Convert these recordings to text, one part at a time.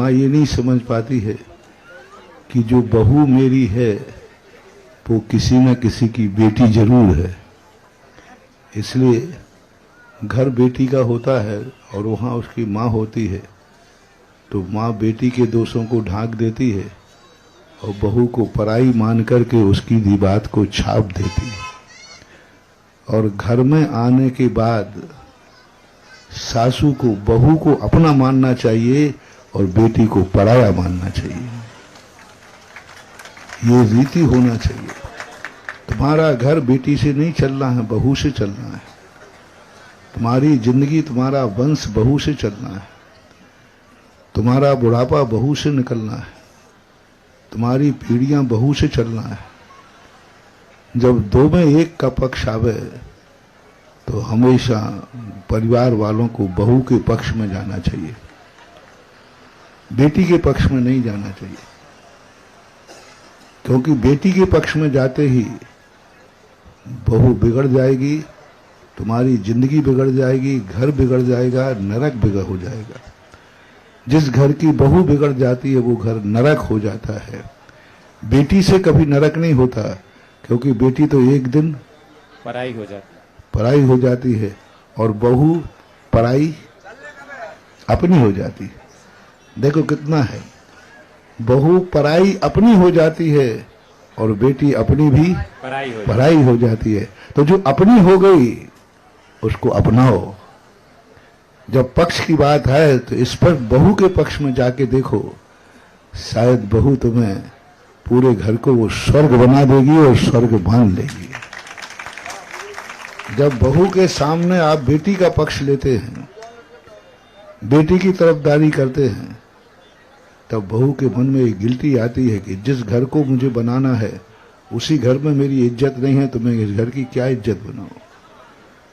माँ ये नहीं समझ पाती है कि जो बहू मेरी है वो किसी न किसी की बेटी जरूर है। इसलिए घर बेटी का होता है और वहाँ उसकी माँ होती है, तो माँ बेटी के दोषों को ढांक देती है और बहू को पराई मान करके उसकी दी बात को छाप देती है। और घर में आने के बाद सासू को बहू को अपना मानना चाहिए और बेटी को पराया मानना चाहिए। ये रीति होना चाहिए। तुम्हारा घर बेटी से नहीं चलना है, बहू से चलना है। तुम्हारी जिंदगी, तुम्हारा वंश बहू से चलना है। तुम्हारा बुढ़ापा बहू से निकलना है। तुम्हारी पीढ़ियां बहू से चलना है। जब दो में एक का पक्ष आवे तो हमेशा परिवार वालों को बहू के पक्ष में जाना चाहिए, बेटी के पक्ष में नहीं जाना चाहिए। क्योंकि बेटी के पक्ष में जाते ही बहू बिगड़ जाएगी, तुम्हारी जिंदगी बिगड़ जाएगी, घर बिगड़ जाएगा, नरक बिगड़ हो जाएगा। जिस घर की बहू बिगड़ जाती है वो घर नरक हो जाता है। बेटी से कभी नरक नहीं होता, क्योंकि बेटी तो एक दिन पराई हो जाती है और बहू पराई अपनी हो जाती है। देखो कितना है, बहू पराई अपनी हो जाती है और बेटी अपनी भी पराई हो जाती है। तो जो अपनी हो गई उसको अपनाओ। जब पक्ष की बात है तो इस पर बहू के पक्ष में जाके देखो, शायद बहू तुम्हें पूरे घर को वो स्वर्ग बना देगी और स्वर्ग मान लेगी। जब बहू के सामने आप बेटी का पक्ष लेते हैं, बेटी की तरफदारी करते हैं, तब बहू के मन में एक गिल्टी आती है कि जिस घर को मुझे बनाना है उसी घर में मेरी इज्जत नहीं है, तो मैं इस घर की क्या इज्जत बनाऊं।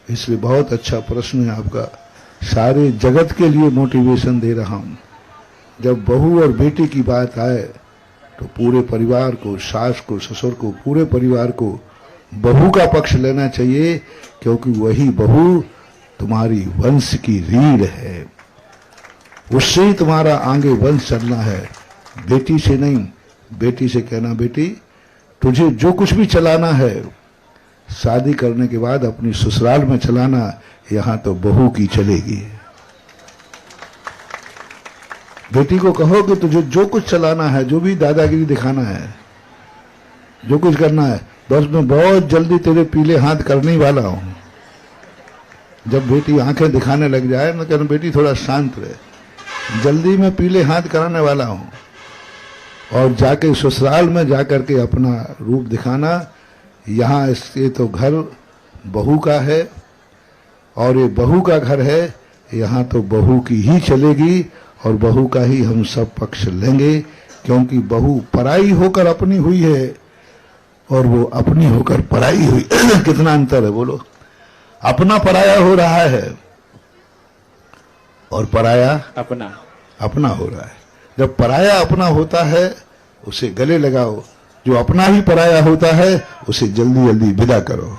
इसलिए बहुत अच्छा प्रश्न है आपका, सारे जगत के लिए मोटिवेशन दे रहा हूं। जब बहू और बेटी की बात आए तो पूरे परिवार को, सास को, ससुर को, पूरे परिवार को बहू का पक्ष लेना चाहिए, क्योंकि वही बहू तुम्हारी वंश की रीढ़ है। उससे ही तुम्हारा आगे वंश चलना है, बेटी से नहीं। बेटी से कहना, बेटी तुझे जो कुछ भी चलाना है शादी करने के बाद अपनी ससुराल में चलाना, यहां तो बहू की चलेगी। बेटी को कहो कि तुझे जो कुछ चलाना है, जो भी दादागिरी दिखाना है, जो कुछ करना है, बस मैं बहुत जल्दी तेरे पीले हाथ करने वाला हूं। जब बेटी आंखें दिखाने लग जाए ना, कहना बेटी थोड़ा शांत रहे, जल्दी मैं पीले हाथ कराने वाला हूं। और जाके ससुराल में जाकर के अपना रूप दिखाना। यहाँ इसके तो घर बहू का है और ये बहू का घर है, यहाँ तो बहू की ही चलेगी और बहू का ही हम सब पक्ष लेंगे। क्योंकि बहू पराई होकर अपनी हुई है और वो अपनी होकर पराई हुई। कितना अंतर है बोलो। अपना पराया हो रहा है और पराया अपना हो रहा है। जब पराया अपना होता है उसे गले लगाओ, जो अपना ही पराया होता है उसे जल्दी जल्दी विदा करो।